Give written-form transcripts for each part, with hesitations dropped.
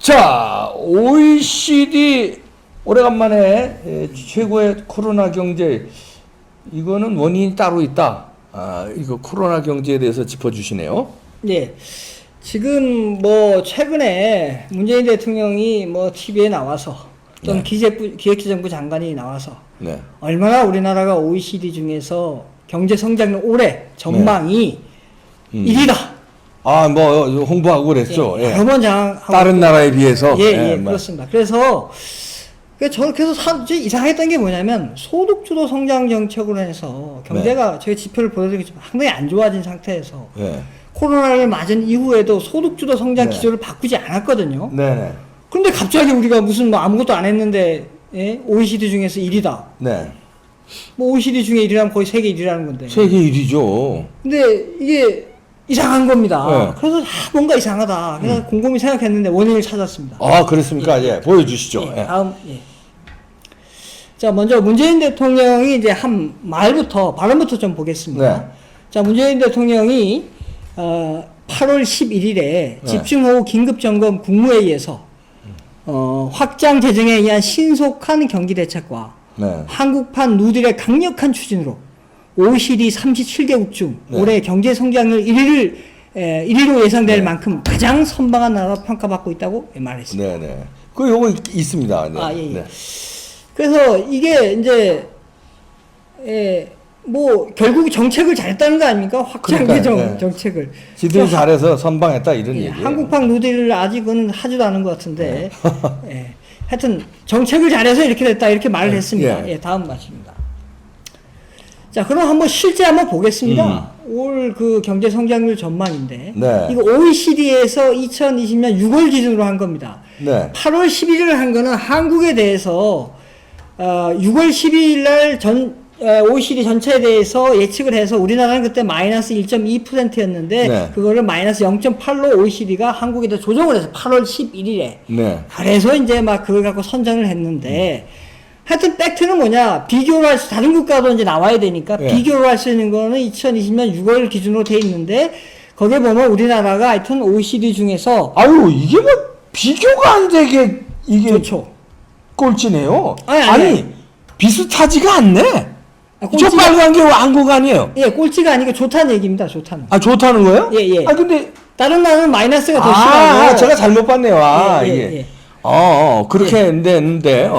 자, OECD 오래간만에 최고의 코로나 경제, 이거는 원인이 따로 있다. 이거 코로나 경제에 대해서 짚어주시네요. 네. 지금 뭐 최근에 문재인 대통령이 뭐 TV에 나와서 또는 기획재정부 장관이 나와서 얼마나 우리나라가 OECD 중에서 경제 성장률 올해 전망이 1위다. 뭐 홍보하고 그랬죠. 예, 여러 번 장하고 다른 나라에 비해서. 그렇습니다. 그래서 저는 계속 이상했던 게 뭐냐면 소득주도 성장 정책으로 해서 경제가 저희 지표를 보여드리겠지만 상당히 안 좋아진 상태에서 코로나를 맞은 이후에도 소득주도 성장 기조를 바꾸지 않았거든요. 그런데 갑자기 우리가 무슨 뭐 아무것도 안 했는데 OECD 중에서 1위다. 뭐 OECD 중에 1위라면 거의 세계 1위라는 건데. 세계 1위죠. 근데 이게 이상한 겁니다. 그래서 뭔가 이상하다. 그래서 곰곰이 생각했는데 원인을 찾았습니다. 그렇습니까? 보여주시죠. 다음. 자, 먼저 문재인 대통령이 이제 한 말부터 발언부터 좀 보겠습니다. 자, 문재인 대통령이 8월 11일에 집중호우 긴급점검 국무회의에서 확장 재정에 의한 신속한 경기 대책과 한국판 누딜의 강력한 추진으로 OECD 37개국 중 올해 경제 성장률 1위로 예상될 만큼 가장 선방한 나라로 평가받고 있다고 말했습니다. 요거 있습니다. 그래서 이게 이제 뭐 결국 정책을 잘했다는 거 아닙니까? 확장 재정 정책을. 지들이 잘해서 선방했다 이런 얘기예요. 한국판 누딜을 아직은 하지도 않은 것 같은데 하여튼 정책을 잘해서 이렇게 됐다 이렇게 말을 했습니다. 다음 말씀입니다. 자, 그럼 한번 실제 한번 보겠습니다. 올 그 경제 성장률 전망인데 이거 OECD에서 2020년 6월 기준으로 한 겁니다. 8월 11일을 한 거는 한국에 대해서 6월 12일 날 OECD 전체에 대해서 예측을 해서 우리나라는 그때 마이너스 1.2%였는데 그거를 마이너스 0.8로 OECD가 한국에다 조정을 해서 8월 11일에 그래서 이제 막 그걸 갖고 선정을 했는데 하여튼 팩트는 뭐냐, 비교를 할 수, 다른 국가도 이제 나와야 되니까 비교를 할 수 있는 거는 2020년 6월 기준으로 돼 있는데 거기에 보면 우리나라가 하여튼 OECD 중에서 이게 뭐 비교가 안 되게 이게 좋죠. 꼴찌네요. 아니. 비슷하지가 않네. 저 빨간 게 한국 아니에요? 꼴찌가 아니고 좋다는 얘기입니다. 좋다는. 좋다는 거예요? 근데 다른 나라는 마이너스가 더 심하고. 제가 잘못 봤네요. 이게. 그렇게 했는데.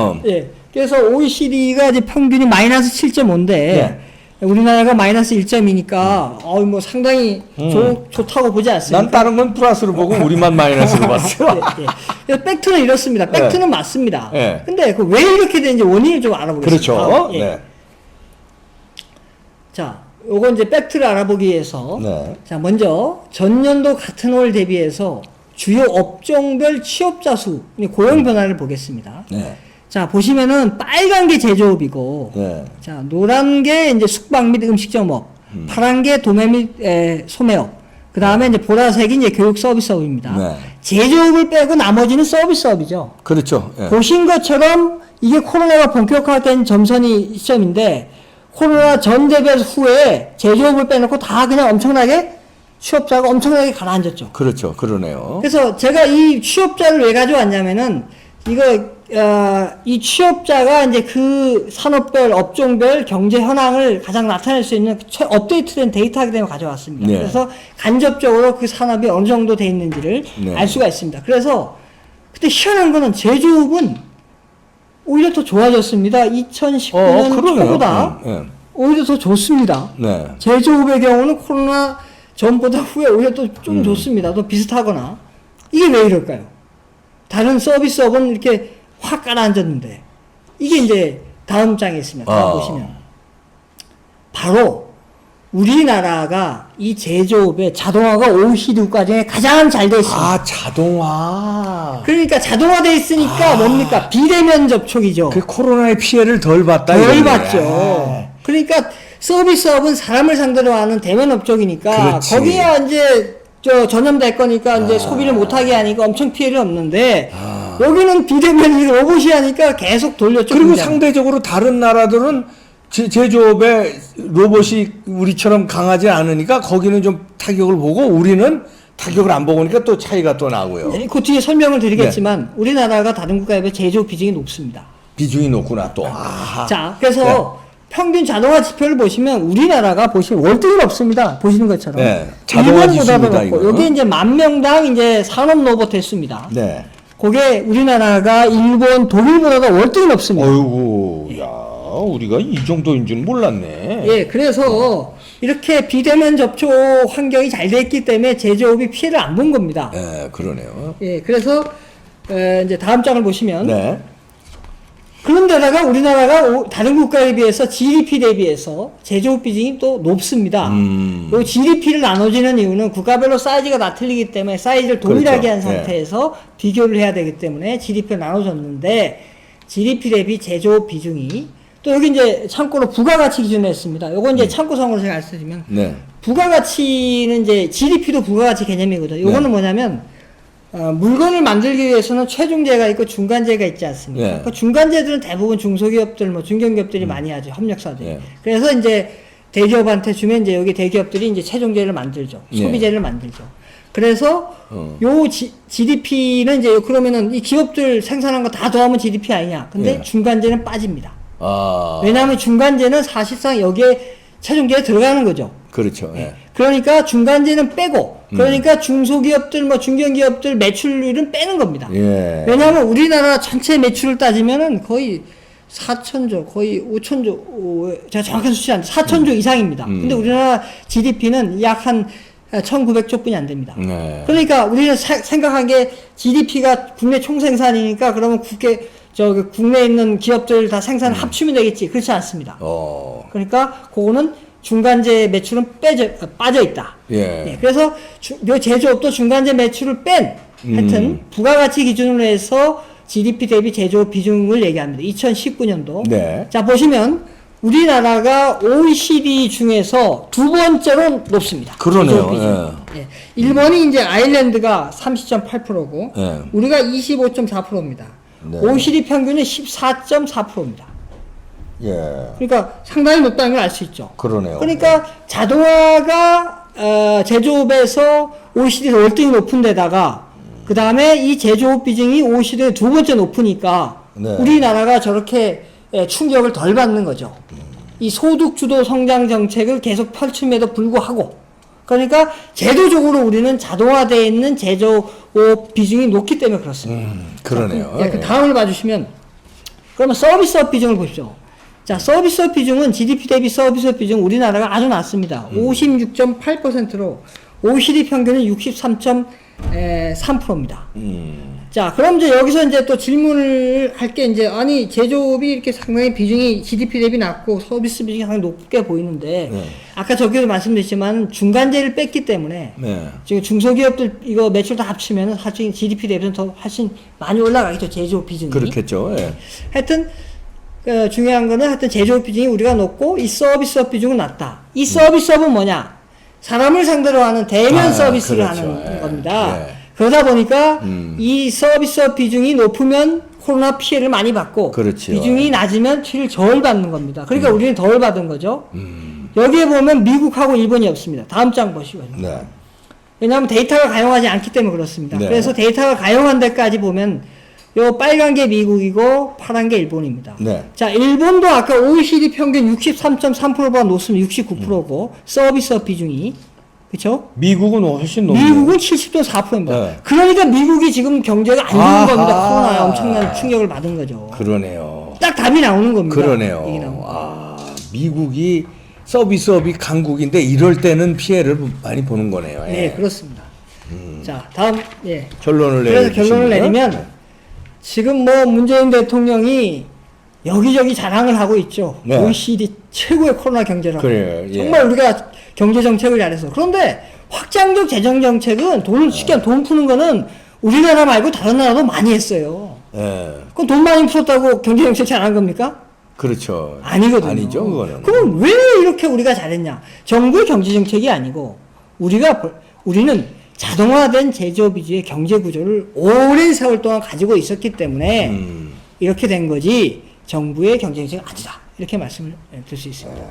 그래서 OECD가 이제 평균이 마이너스 7.5인데 우리나라가 마이너스 1.2니까 뭐 상당히 좋다고 보지 않습니까? 난 다른 건 플러스로 보고 우리만 마이너스로 봤어. 그래서 팩트는 이렇습니다. 팩트는 맞습니다. 근데 왜 이렇게 되는지 원인을 좀 알아보겠습니다. 그렇죠. 자, 요건 이제 팩트를 알아보기 위해서 자, 먼저 전년도 같은 월 대비해서 주요 업종별 취업자 수, 고용 변화를 보겠습니다. 자, 보시면은 빨간 게 제조업이고 자, 노란 게 이제 숙박 및 음식점업, 파란 게 도매 및 소매업, 그 다음에 이제 보라색이 이제 교육 서비스업입니다. 제조업을 빼고 나머지는 서비스업이죠. 그렇죠. 보신 것처럼 이게 코로나가 본격화된 점선이 시점인데 코로나 전 대비해서 후에 제조업을 빼놓고 다 그냥 엄청나게 취업자가 엄청나게 가라앉았죠. 그렇죠. 그러네요. 그래서 제가 이 취업자를 왜 가져왔냐면은 이 취업자가 이제 그 산업별, 업종별 경제 현황을 가장 나타낼 수 있는 업데이트된 데이터이기 때문에 가져왔습니다. 그래서 간접적으로 그 산업이 어느 정도 돼 있는지를 알 수가 있습니다. 그래서 그때 희한한 거는 제조업은 오히려 더 좋아졌습니다. 2019년 초보다 오히려 더 좋습니다. 제조업의 경우는 코로나 전보다 후에 오히려 또 좀 좋습니다. 더 비슷하거나. 이게 왜 이럴까요? 다른 서비스업은 이렇게 확 가라앉았는데 이게 이제 다음 장에 있습니다. 다음 보시면 바로 우리나라가 이 제조업의 자동화가 OECD 국가 중에 가장 잘 돼 있습니다. 자동화. 그러니까 자동화돼 있으니까 뭡니까? 비대면 접촉이죠. 그 코로나의 피해를 덜 봤다. 덜 봤죠. 그러니까 서비스업은 사람을 상대로 하는 대면 업종이니까 거기야 이제 전염될 거니까 이제 소비를 못하게 하니까 엄청 피해를 없는데 여기는 비대면이 로봇이 하니까 계속 돌렸죠. 그리고 상대적으로 다른 나라들은 제조업에 로봇이 우리처럼 강하지 않으니까 거기는 좀 타격을 보고 우리는 타격을 안 보니까 또 차이가 또 나고요. 그 뒤에 설명을 드리겠지만 우리나라가 다른 국가에 비해 제조업 비중이 높습니다. 비중이 높구나 또. 아하. 자, 그래서 평균 자동화 지표를 보시면 우리나라가 보시면 월등히 높습니다. 보시는 것처럼. 네, 자동화 지수입니다, 이거. 여기 이제 만 명당 이제 산업 로봇 대수입니다. 네. 그게 우리나라가 일본, 독일보다도 월등히 높습니다. 어이구, 야, 우리가 이 정도인 줄 몰랐네. 예, 그래서 이렇게 비대면 접촉 환경이 잘 됐기 때문에 제조업이 피해를 안 본 겁니다. 네, 그러네요. 예, 그래서 이제 다음 장을 보시면 네. 그런데다가 우리나라가 다른 국가에 비해서 GDP 대비해서 제조업 비중이 또 높습니다. 요 GDP를 나눠지는 이유는 국가별로 사이즈가 다 틀리기 때문에 사이즈를 동일하게 그렇죠. 한 상태에서 비교를 해야 되기 때문에 GDP가 나눠졌는데 GDP 대비 제조업 비중이 또 여기 이제 참고로 부가가치 기준으로 했습니다. 요건 이제 참고성으로 제가 알려드리면 네. 부가가치는 이제 GDP도 부가가치 개념이거든요. 요거는 네. 뭐냐면 물건을 만들기 위해서는 최종재가 있고 중간재가 있지 않습니까? 네. 그 중간재들은 대부분 중소기업들, 뭐 중견기업들이 많이 하죠. 협력사들. 네. 그래서 이제 대기업한테 주면 이제 여기 대기업들이 이제 최종재를 만들죠. 네. 소비재를 만들죠. 그래서 요 GDP는 이제 그러면은 이 기업들 생산한 거 다 더하면 GDP 아니냐? 근데 네. 중간재는 빠집니다. 아. 왜냐하면 중간재는 사실상 여기에 최종재에 들어가는 거죠. 그렇죠. 예. 그러니까 중간재는 빼고, 그러니까 중소기업들, 뭐 중견기업들 매출률은 빼는 겁니다. 예. 왜냐하면 우리나라 전체 매출을 따지면은 거의 4천조, 거의 5천조, 제가 정확한 수치 안 돼, 4천조 이상입니다. 근데 우리나라 GDP는 약 한 1,900조 뿐이 안 됩니다. 네. 그러니까 우리는 생각한 게 GDP가 국내 총생산이니까 그러면 국내에 있는 기업들 다 생산을 합치면 되겠지. 그렇지 않습니다. 그러니까 그거는 중간재 매출은 빠져 있다. 예. 예, 그래서 제조업도 중간재 매출을 뺀 하여튼 부가가치 기준으로 해서 GDP 대비 제조업 비중을 얘기합니다. 2019년도. 네. 자, 보시면 우리나라가 OECD 중에서 두 번째로 높습니다. 그러네요. 제조업 비중. 예. 일본이 이제 아일랜드가 30.8%고 예. 우리가 25.4%입니다. 네. OECD 평균은 14.4%입니다. 예. 그러니까 상당히 높다는 걸 알 수 있죠. 그러네요. 그러니까 자동화가 제조업에서 OECD 월등히 높은 데다가 그 다음에 이 제조업 비중이 OECD 두 번째 높으니까 네. 우리나라가 저렇게 충격을 덜 받는 거죠. 이 소득 주도 성장 정책을 계속 펼침에도 불구하고 그러니까 제도적으로 우리는 자동화되어 있는 제조업 비중이 높기 때문에 그렇습니다. 그러네요. 자, 그 다음을 봐주시면 그러면 서비스업 비중을 보십시오. 자, 서비스업 비중은 GDP 대비 서비스업 비중 우리나라가 아주 낮습니다. 56.8%로 OECD 평균은 63.3%입니다. 자, 그럼 이제 여기서 이제 또 질문을 할 게 이제 아니 제조업이 이렇게 상당히 비중이 GDP 대비 낮고 서비스 비중이 상당히 높게 보이는데 네. 아까 저기도 말씀드렸지만 중간재를 뺐기 때문에 네. 지금 중소기업들 이거 매출 다 합치면은 사실 GDP 대비는 더 훨씬 많이 올라가겠죠. 제조업 비중이. 그렇겠죠. 예. 하여튼 중요한 거는 하여튼 제조업 비중이 우리가 높고 이 서비스업 비중은 낮다. 이 서비스업은 뭐냐? 사람을 상대로 하는 대면 서비스를 그렇죠. 하는 예. 겁니다. 예. 그러다 보니까 이 서비스업 비중이 높으면 코로나 피해를 많이 받고 그렇죠. 비중이 낮으면 피해를 덜 받는 겁니다. 그러니까 우리는 덜 받은 거죠. 여기에 보면 미국하고 일본이 없습니다. 다음 장 보시거든요. 네. 왜냐하면 데이터가 가용하지 않기 때문에 그렇습니다. 네. 그래서 데이터가 가용한 데까지 보면 요 빨간 게 미국이고 파란 게 일본입니다. 네. 자, 일본도 아까 OECD 평균 63.3%보다 높으면 69%고 서비스업 비중이 그렇죠? 미국은 훨씬 높네요. 미국은 70.4%입니다. 네. 그러니까 미국이 지금 경제가 안 좋은 아하. 겁니다. 코로나에 엄청난 충격을 받은 거죠. 그러네요. 딱 답이 나오는 겁니다. 그러네요. 얘기 나오는 거. 아, 미국이 서비스업이 강국인데 이럴 때는 피해를 많이 보는 거네요. 예. 네, 그렇습니다. 자, 다음 예. 결론을 그래서 결론을 내리시면요? 내리면 지금 뭐 문재인 대통령이 여기저기 자랑을 하고 있죠. 네. OECD 최고의 코로나 경제라고. 그래요. 예. 정말 우리가 경제 정책을 잘해서. 그런데 확장적 재정 정책은 돈을 쉽게 돈 푸는 거는 우리나라 말고 다른 나라도 많이 했어요. 예. 그럼 돈 많이 풀었다고 경제 정책 잘한 겁니까? 그렇죠. 아니거든요. 아니죠, 그거는. 그럼 왜 이렇게 우리가 잘했냐? 정부의 경제 정책이 아니고 우리는 자동화된 제조업 위주의 경제 구조를 오랜 세월 동안 가지고 있었기 때문에 이렇게 된 거지 정부의 경제 정책은 아니다. 이렇게 말씀을 드릴 수 있습니다.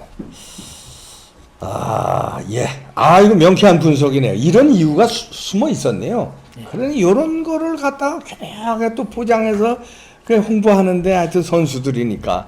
아, 예. 아, 이거 명쾌한 분석이네요. 이런 이유가 숨어 있었네요. 그러니 이런 거를 갖다가 교묘하게 또 포장해서 그 홍보하는데 하여튼 선수들이니까